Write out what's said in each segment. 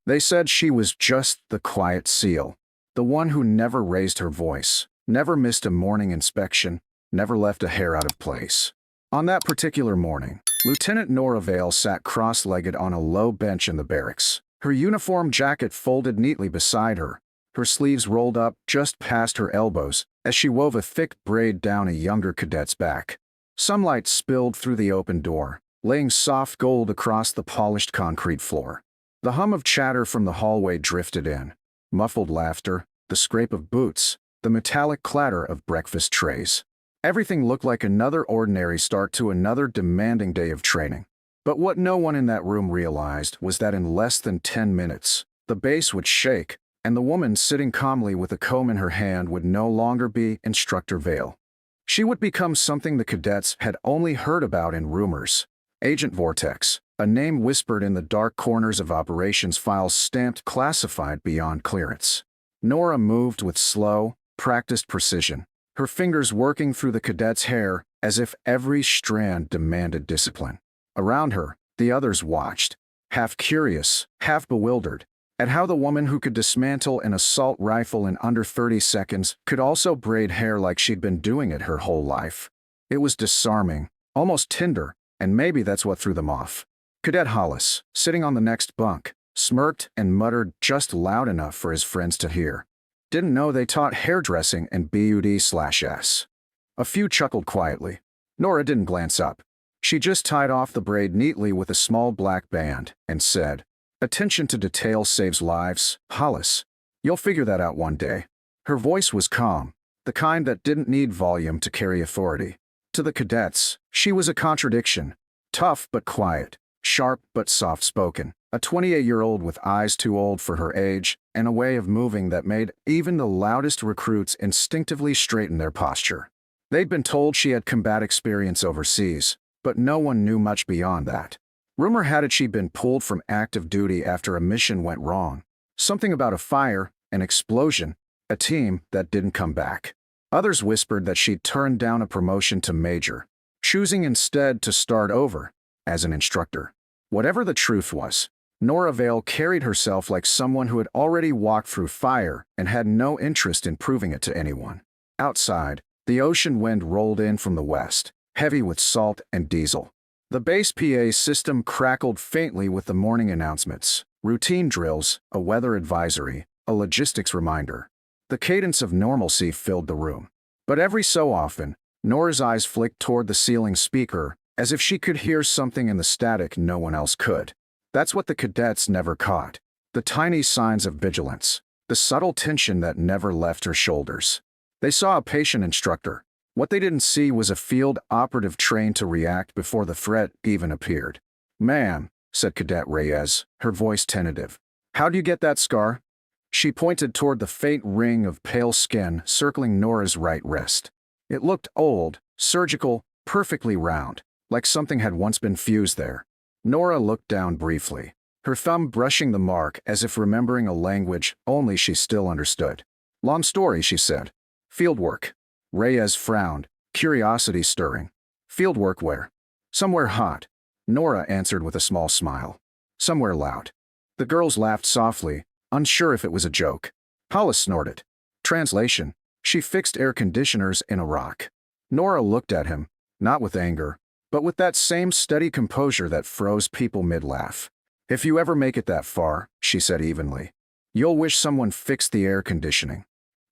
They said she was just the quiet seal, the one who never raised her voice, never missed a morning inspection, never left a hair out of place. On that particular morning, Lieutenant Nora Vale sat cross-legged on a low bench in the barracks, her uniform jacket folded neatly beside her, her sleeves rolled up just past her elbows as she wove a thick braid down a younger cadet's back. Sunlight spilled through the open door, laying soft gold across the polished concrete floor. The hum of chatter from the hallway drifted in, muffled laughter, the scrape of boots, the metallic clatter of breakfast trays. Everything looked like another ordinary start to another demanding day of training. But what no one in that room realized was that in less than 10 minutes, the base would shake, and the woman sitting calmly with a comb in her hand would no longer be Instructor Vale. She would become something the cadets had only heard about in rumors. Agent Vortex, a name whispered in the dark corners of operations files stamped classified beyond clearance. Nora moved with slow, practiced precision, her fingers working through the cadet's hair as if every strand demanded discipline. Around her, the others watched, half curious, half bewildered, at how the woman who could dismantle an assault rifle in under 30 seconds could also braid hair like she'd been doing it her whole life. It was disarming, almost tender, and maybe that's what threw them off. Cadet Hollis, sitting on the next bunk, smirked and muttered just loud enough for his friends to hear. Didn't know they taught hairdressing in BUD/S. A few chuckled quietly. Nora didn't glance up. She just tied off the braid neatly with a small black band and said, "Attention to detail saves lives, Hollis. You'll figure that out one day." Her voice was calm, the kind that didn't need volume to carry authority. To the cadets, she was a contradiction. Tough but quiet, sharp but soft-spoken. A 28-year-old with eyes too old for her age and a way of moving that made even the loudest recruits instinctively straighten their posture. They'd been told she had combat experience overseas, but no one knew much beyond that. Rumor had it she'd been pulled from active duty after a mission went wrong. Something about a fire, an explosion, a team that didn't come back. Others whispered that she'd turned down a promotion to major, choosing instead to start over as an instructor. Whatever the truth was, Nora Vale carried herself like someone who had already walked through fire and had no interest in proving it to anyone. Outside, the ocean wind rolled in from the west, heavy with salt and diesel. The base PA system crackled faintly with the morning announcements, routine drills, a weather advisory, a logistics reminder. The cadence of normalcy filled the room. But every so often, Nora's eyes flicked toward the ceiling speaker, as if she could hear something in the static no one else could. That's what the cadets never caught. The tiny signs of vigilance, the subtle tension that never left her shoulders. They saw a patient instructor. What they didn't see was a field operative trained to react before the threat even appeared. "Ma'am," said Cadet Reyes, her voice tentative. "How'd you get that scar?" She pointed toward the faint ring of pale skin circling Nora's right wrist. It looked old, surgical, perfectly round, like something had once been fused there. Nora looked down briefly, her thumb brushing the mark as if remembering a language only she still understood. "Long story," she said. "Fieldwork." Reyes frowned, curiosity stirring. "Fieldwork where?" "Somewhere hot," Nora answered with a small smile. "Somewhere loud." The girls laughed softly, unsure if it was a joke. Hollis snorted. Translation: she fixed air conditioners in Iraq. Nora looked at him, not with anger, but with that same steady composure that froze people mid-laugh. "If you ever make it that far," she said evenly, "you'll wish someone fixed the air conditioning."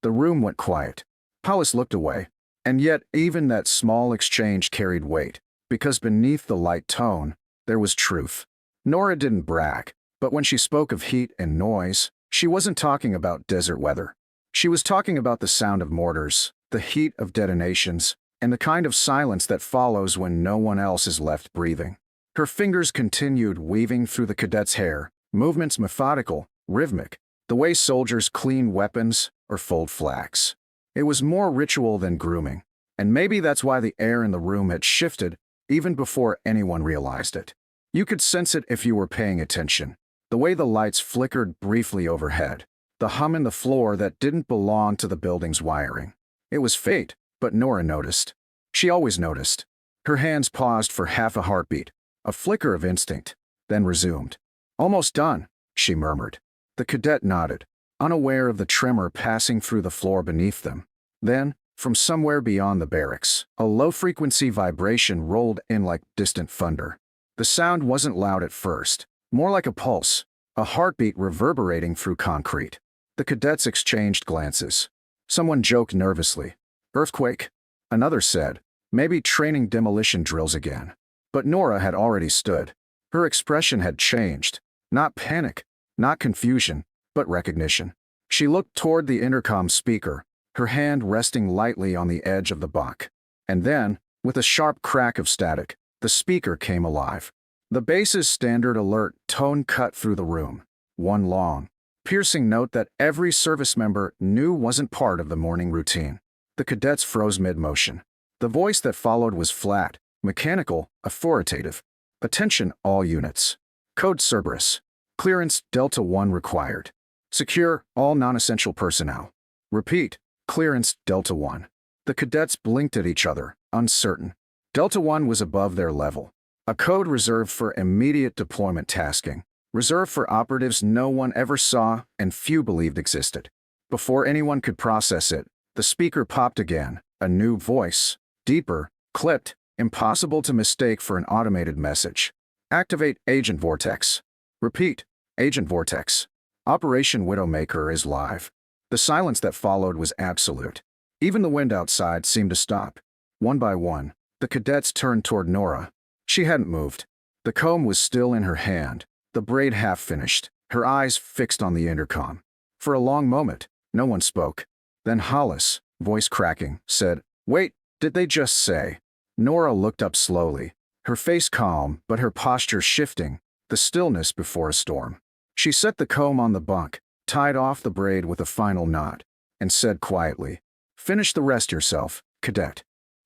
The room went quiet. Hollis looked away, and yet even that small exchange carried weight, because beneath the light tone, there was truth. Nora didn't brag, but when she spoke of heat and noise, she wasn't talking about desert weather. She was talking about the sound of mortars, the heat of detonations, and the kind of silence that follows when no one else is left breathing. Her fingers continued weaving through the cadet's hair, movements methodical, rhythmic, the way soldiers clean weapons or fold flags. It was more ritual than grooming, and maybe that's why the air in the room had shifted even before anyone realized it. You could sense it if you were paying attention. The way the lights flickered briefly overhead, the hum in the floor that didn't belong to the building's wiring. It was fate, but Nora noticed. She always noticed. Her hands paused for half a heartbeat, a flicker of instinct, then resumed. "Almost done," she murmured. The cadet nodded, unaware of the tremor passing through the floor beneath them. Then, from somewhere beyond the barracks, a low-frequency vibration rolled in like distant thunder. The sound wasn't loud at first, more like a pulse, a heartbeat reverberating through concrete. The cadets exchanged glances. Someone joked nervously. "Earthquake?" Another said, "Maybe training demolition drills again." But Nora had already stood. Her expression had changed. Not panic, not confusion, but recognition. She looked toward the intercom speaker, her hand resting lightly on the edge of the buck. And then, with a sharp crack of static, the speaker came alive. The base's standard alert tone cut through the room. One long, piercing note that every service member knew wasn't part of the morning routine. The cadets froze mid-motion. The voice that followed was flat, mechanical, authoritative. "Attention all units. Code Cerberus. Clearance Delta 1 required. Secure all non-essential personnel. Repeat, clearance Delta 1. The cadets blinked at each other, uncertain. Delta 1 was above their level. A code reserved for immediate deployment tasking. Reserved for operatives no one ever saw and few believed existed. Before anyone could process it, the speaker popped again, a new voice. Deeper, clipped, impossible to mistake for an automated message. Activate Agent Vortex. Repeat, Agent Vortex. Operation Widowmaker is live. The silence that followed was absolute. Even the wind outside seemed to stop. One by one, the cadets turned toward Nora. She hadn't moved. The comb was still in her hand, the braid half finished, her eyes fixed on the intercom. For a long moment, no one spoke. Then Hollis, voice cracking, said, "Wait, did they just say?" Nora looked up slowly, her face calm but her posture shifting, the stillness before a storm. She set the comb on the bunk, tied off the braid with a final knot, and said quietly, "Finish the rest yourself, cadet."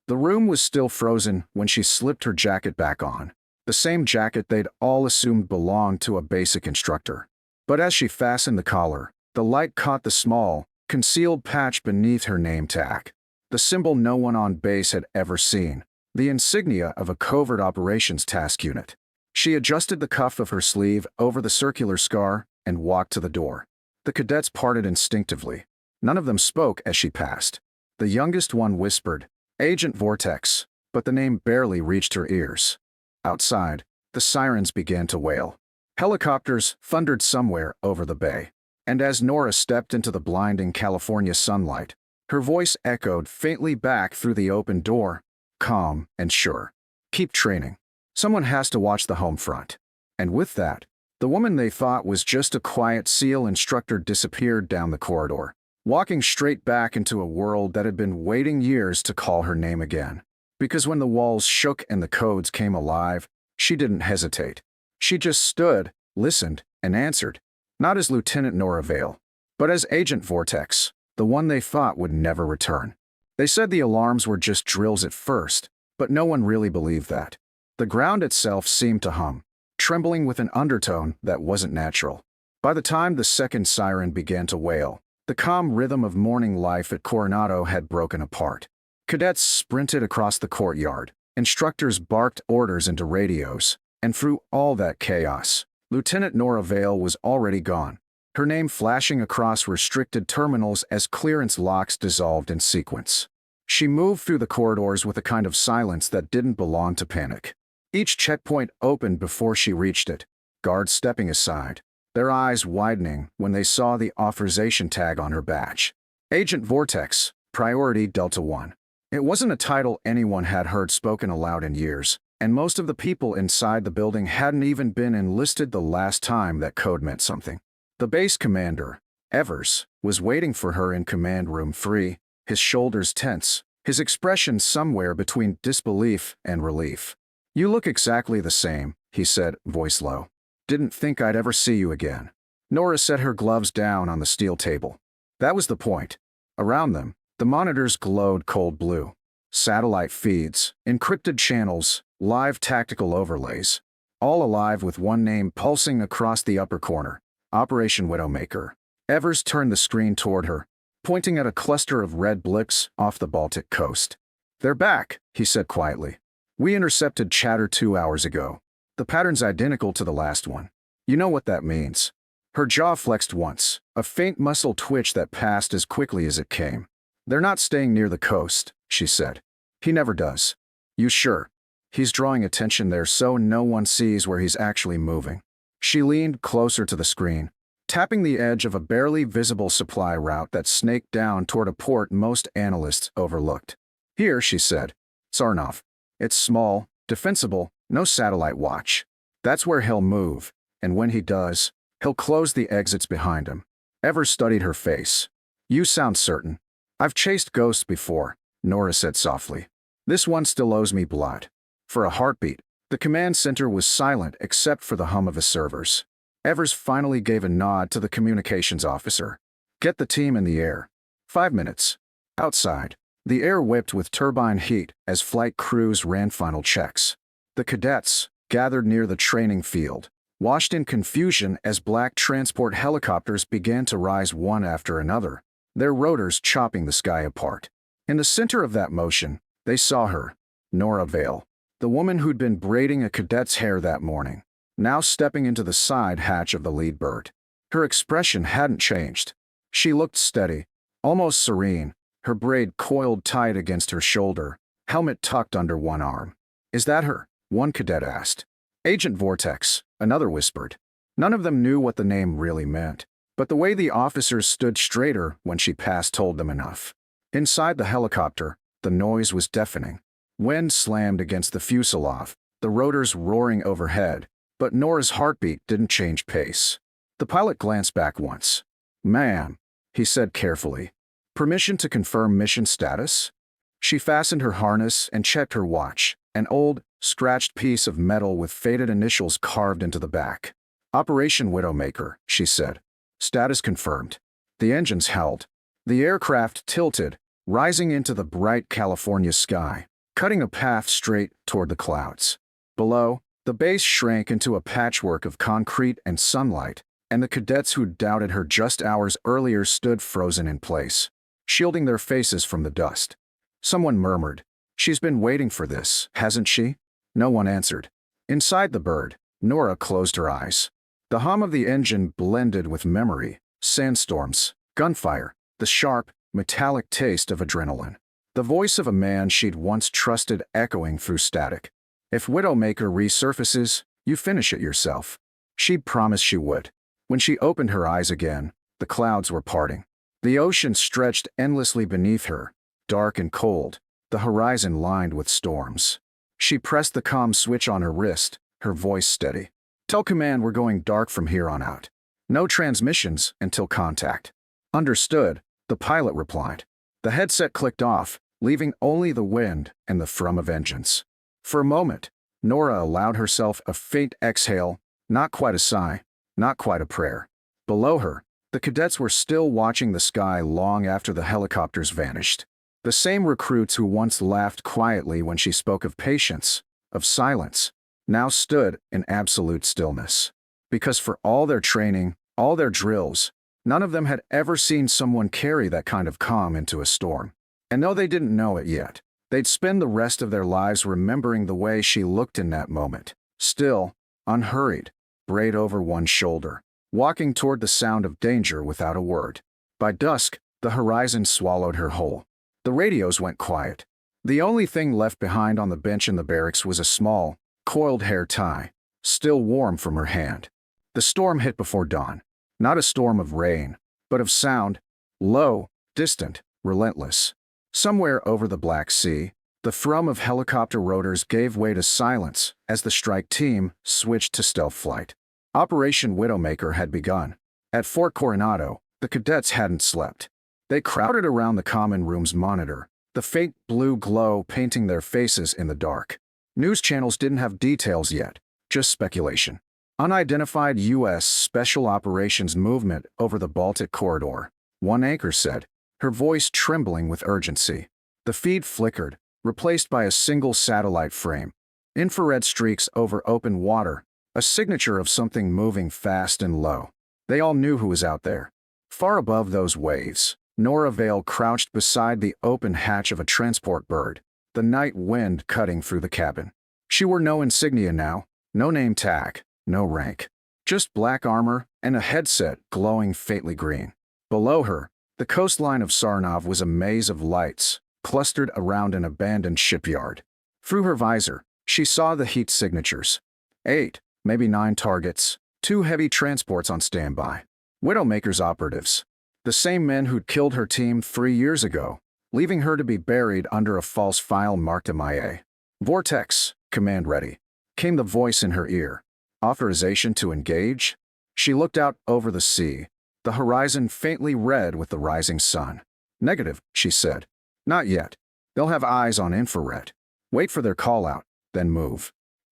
The room was still frozen when she slipped her jacket back on, the same jacket they'd all assumed belonged to a basic instructor. But as she fastened the collar, the light caught the small, concealed patch beneath her name tag, the symbol no one on base had ever seen, the insignia of a covert operations task unit. She adjusted the cuff of her sleeve over the circular scar and walked to the door. The cadets parted instinctively. None of them spoke as she passed. The youngest one whispered, "Agent Vortex," but the name barely reached her ears. Outside, the sirens began to wail. Helicopters thundered somewhere over the bay. And as Nora stepped into the blinding California sunlight, her voice echoed faintly back through the open door, calm and sure. "Keep training. Someone has to watch the home front." And with that, the woman they thought was just a quiet SEAL instructor disappeared down the corridor, walking straight back into a world that had been waiting years to call her name again. Because when the walls shook and the codes came alive, she didn't hesitate. She just stood, listened, and answered. Not as Lieutenant Nora Vale, but as Agent Vortex, the one they thought would never return. They said the alarms were just drills at first, but no one really believed that. The ground itself seemed to hum, trembling with an undertone that wasn't natural. By the time the second siren began to wail, the calm rhythm of morning life at Coronado had broken apart. Cadets sprinted across the courtyard, instructors barked orders into radios, and through all that chaos, Lieutenant Nora Vale was already gone, her name flashing across restricted terminals as clearance locks dissolved in sequence. She moved through the corridors with a kind of silence that didn't belong to panic. Each checkpoint opened before she reached it, guards stepping aside, their eyes widening when they saw the authorization tag on her badge. Agent Vortex, Priority Delta 1. It wasn't a title anyone had heard spoken aloud in years, and most of the people inside the building hadn't even been enlisted the last time that code meant something. The base commander, Evers, was waiting for her in Command Room 3, his shoulders tense, his expression somewhere between disbelief and relief. "You look exactly the same," he said, voice low. "Didn't think I'd ever see you again." Nora set her gloves down on the steel table. That was the point. Around them, the monitors glowed cold blue. Satellite feeds, encrypted channels, live tactical overlays. All alive with one name pulsing across the upper corner. Operation Widowmaker. Evers turned the screen toward her, pointing at a cluster of red blips off the Baltic coast. "They're back," he said quietly. "We intercepted chatter 2 hours ago. The pattern's identical to the last one. You know what that means." Her jaw flexed once, a faint muscle twitch that passed as quickly as it came. "They're not staying near the coast," she said. "He never does." "You sure? He's drawing attention there so no one sees where he's actually moving." She leaned closer to the screen, tapping the edge of a barely visible supply route that snaked down toward a port most analysts overlooked. "Here," she said. "Sarnoff. It's small, defensible, no satellite watch. That's where he'll move, and when he does, he'll close the exits behind him." Evers studied her face. "You sound certain." "I've chased ghosts before," Nora said softly. "This one still owes me blood." For a heartbeat, the command center was silent except for the hum of the servers. Evers finally gave a nod to the communications officer. "Get the team in the air." 5 minutes. Outside, the air whipped with turbine heat as flight crews ran final checks. The cadets, gathered near the training field, watched in confusion as black transport helicopters began to rise one after another, their rotors chopping the sky apart. In the center of that motion, they saw her, Nora Vale, the woman who'd been braiding a cadet's hair that morning, now stepping into the side hatch of the lead bird. Her expression hadn't changed. She looked steady, almost serene, her braid coiled tight against her shoulder, helmet tucked under one arm. "Is that her?" one cadet asked. "Agent Vortex," another whispered. None of them knew what the name really meant, but the way the officers stood straighter when she passed told them enough. Inside the helicopter, the noise was deafening. Wind slammed against the fuselage, the rotors roaring overhead, but Nora's heartbeat didn't change pace. The pilot glanced back once. "Ma'am," he said carefully. "Permission to confirm mission status?" She fastened her harness and checked her watch, an old, scratched piece of metal with faded initials carved into the back. "Operation Widowmaker," she said. "Status confirmed." The engines held. The aircraft tilted, rising into the bright California sky, cutting a path straight toward the clouds. Below, the base shrank into a patchwork of concrete and sunlight, and the cadets who'd doubted her just hours earlier stood frozen in place, shielding their faces from the dust. Someone murmured, "She's been waiting for this, hasn't she?" No one answered. Inside the bird, Nora closed her eyes. The hum of the engine blended with memory, sandstorms, gunfire, the sharp, metallic taste of adrenaline. The voice of a man she'd once trusted echoing through static. "If Widowmaker resurfaces, you finish it yourself." She'd promised she would. When she opened her eyes again, the clouds were parting. The ocean stretched endlessly beneath her, dark and cold, the horizon lined with storms. She pressed the comm switch on her wrist, her voice steady. "Tell command we're going dark from here on out. No transmissions until contact." "Understood," the pilot replied. The headset clicked off, leaving only the wind and the thrum of engines. For a moment, Nora allowed herself a faint exhale, not quite a sigh, not quite a prayer. Below her, the cadets were still watching the sky long after the helicopters vanished. The same recruits who once laughed quietly when she spoke of patience, of silence, now stood in absolute stillness. Because for all their training, all their drills, none of them had ever seen someone carry that kind of calm into a storm. And though they didn't know it yet, they'd spend the rest of their lives remembering the way she looked in that moment. Still, unhurried, braid over one shoulder, walking toward the sound of danger without a word. By dusk, the horizon swallowed her whole. The radios went quiet. The only thing left behind on the bench in the barracks was a small, coiled hair tie, still warm from her hand. The storm hit before dawn. Not a storm of rain, but of sound, low, distant, relentless. Somewhere over the Black Sea, the thrum of helicopter rotors gave way to silence as the strike team switched to stealth flight. Operation Widowmaker had begun. At Fort Coronado, the cadets hadn't slept. They crowded around the common room's monitor, the faint blue glow painting their faces in the dark. News channels didn't have details yet, just speculation. Unidentified U.S. Special Operations movement over the Baltic corridor, one anchor said, her voice trembling with urgency. The feed flickered, replaced by a single satellite frame. Infrared streaks over open water, a signature of something moving fast and low. They all knew who was out there. Far above those waves, Nora Vale crouched beside the open hatch of a transport bird, the night wind cutting through the cabin. She wore no insignia now, no name tag, no rank. Just black armor and a headset glowing faintly green. Below her, the coastline of Sarnov was a maze of lights, clustered around an abandoned shipyard. Through her visor, she saw the heat signatures. 8, maybe 9 targets, 2 heavy transports on standby. Widowmaker's operatives. The same men who'd killed her team 3 years ago, leaving her to be buried under a false file marked MIA. Vortex, command ready. Came the voice in her ear. Authorization to engage? She looked out over the sea, the horizon faintly red with the rising sun. Negative, she said. Not yet. They'll have eyes on infrared. Wait for their call out, then move.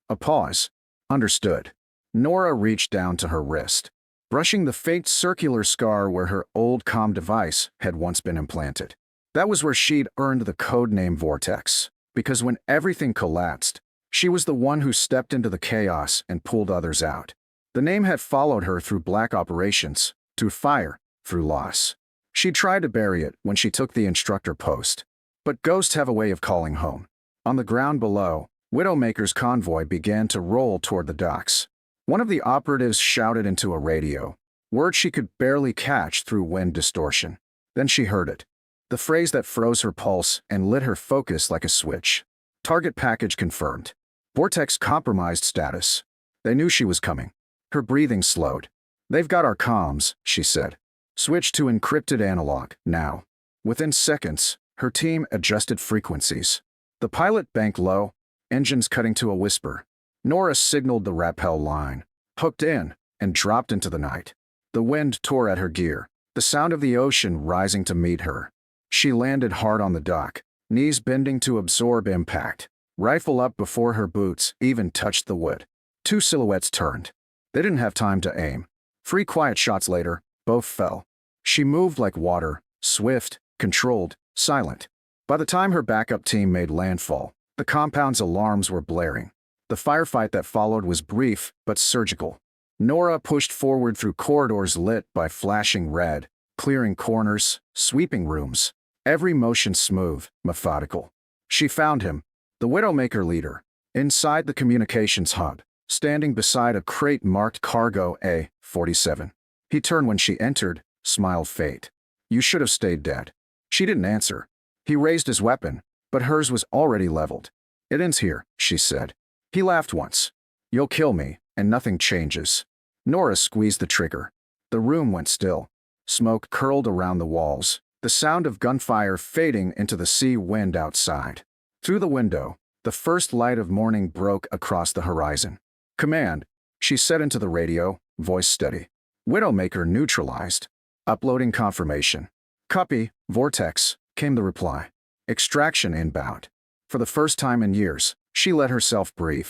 A pause. Understood. Nora reached down to her wrist, brushing the faint circular scar where her old comm device had once been implanted. That was where she'd earned the code name Vortex, because when everything collapsed, she was the one who stepped into the chaos and pulled others out. The name had followed her through black operations, through fire, through loss. She tried to bury it when she took the instructor post. But ghosts have a way of calling home. On the ground below, Widowmaker's convoy began to roll toward the docks. One of the operatives shouted into a radio, words she could barely catch through wind distortion. Then she heard it. The phrase that froze her pulse and lit her focus like a switch. Target package confirmed. Vortex compromised status. They knew she was coming. Her breathing slowed. They've got our comms, she said. Switch to encrypted analog, now. Within seconds, her team adjusted frequencies. The pilot banked low, engines cutting to a whisper. Nora signaled the rappel line, hooked in, and dropped into the night. The wind tore at her gear, the sound of the ocean rising to meet her. She landed hard on the dock, knees bending to absorb impact. Rifle up before her boots even touched the wood. 2 silhouettes turned. They didn't have time to aim. 3 quiet shots later, both fell. She moved like water, swift, controlled, silent. By the time her backup team made landfall, the compound's alarms were blaring. The firefight that followed was brief but surgical. Nora pushed forward through corridors lit by flashing red, clearing corners, sweeping rooms. Every motion smooth, methodical. She found him, the Widowmaker leader, inside the communications hub, standing beside a crate marked Cargo A-47. He turned when she entered, smiled fate. You should have stayed dead. She didn't answer. He raised his weapon, but hers was already leveled. It ends here, she said. He laughed once. You'll kill me, and nothing changes. Nora squeezed the trigger. The room went still. Smoke curled around the walls, the sound of gunfire fading into the sea wind outside. Through the window, the first light of morning broke across the horizon. Command, she said into the radio, voice steady. Widowmaker neutralized. Uploading confirmation. Copy, Vortex, came the reply. Extraction inbound. For the first time in years, she let herself breathe.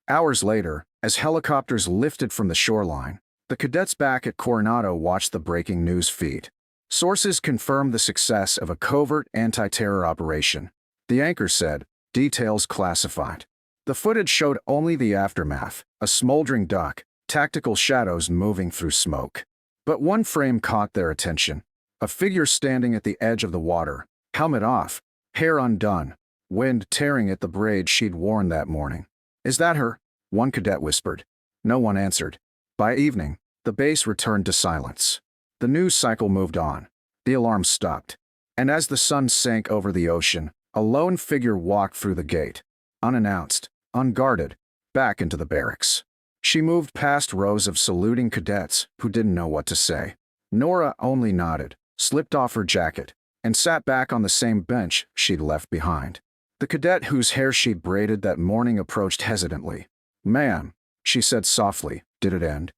Hours later, as helicopters lifted from the shoreline, the cadets back at Coronado watched the breaking news feed. Sources confirmed the success of a covert anti-terror operation. The anchor said, details classified. The footage showed only the aftermath, a smoldering dock, tactical shadows moving through smoke. But one frame caught their attention. A figure standing at the edge of the water, helmet off, hair undone, wind tearing at the braid she'd worn that morning. Is that her? One cadet whispered. No one answered. By evening, the base returned to silence. The news cycle moved on. The alarm stopped. And as the sun sank over the ocean, a lone figure walked through the gate, unannounced, unguarded, back into the barracks. She moved past rows of saluting cadets who didn't know what to say. Nora only nodded, slipped off her jacket, and sat back on the same bench she'd left behind. The cadet whose hair she'd braided that morning approached hesitantly. Ma'am, she said softly, did it end?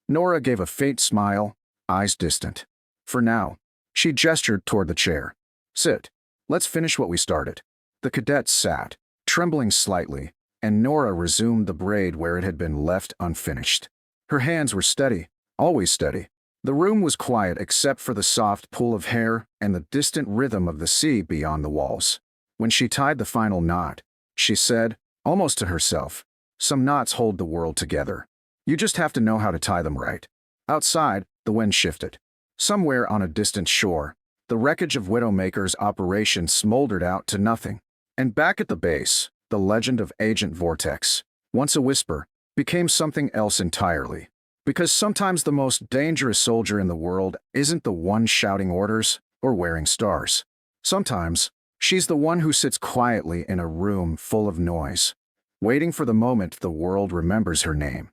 Nora gave a faint smile, eyes distant. For now. She gestured toward the chair. Sit. Let's finish what we started. The cadet sat, trembling slightly, and Nora resumed the braid where it had been left unfinished. Her hands were steady, always steady. The room was quiet except for the soft pull of hair and the distant rhythm of the sea beyond the walls. When she tied the final knot, she said, almost to herself, some knots hold the world together. You just have to know how to tie them right. Outside, the wind shifted. Somewhere on a distant shore, the wreckage of Widowmaker's operation smoldered out to nothing. And back at the base, the legend of Agent Vortex, once a whisper, became something else entirely. Because sometimes the most dangerous soldier in the world isn't the one shouting orders or wearing stars. Sometimes, she's the one who sits quietly in a room full of noise, waiting for the moment the world remembers her name.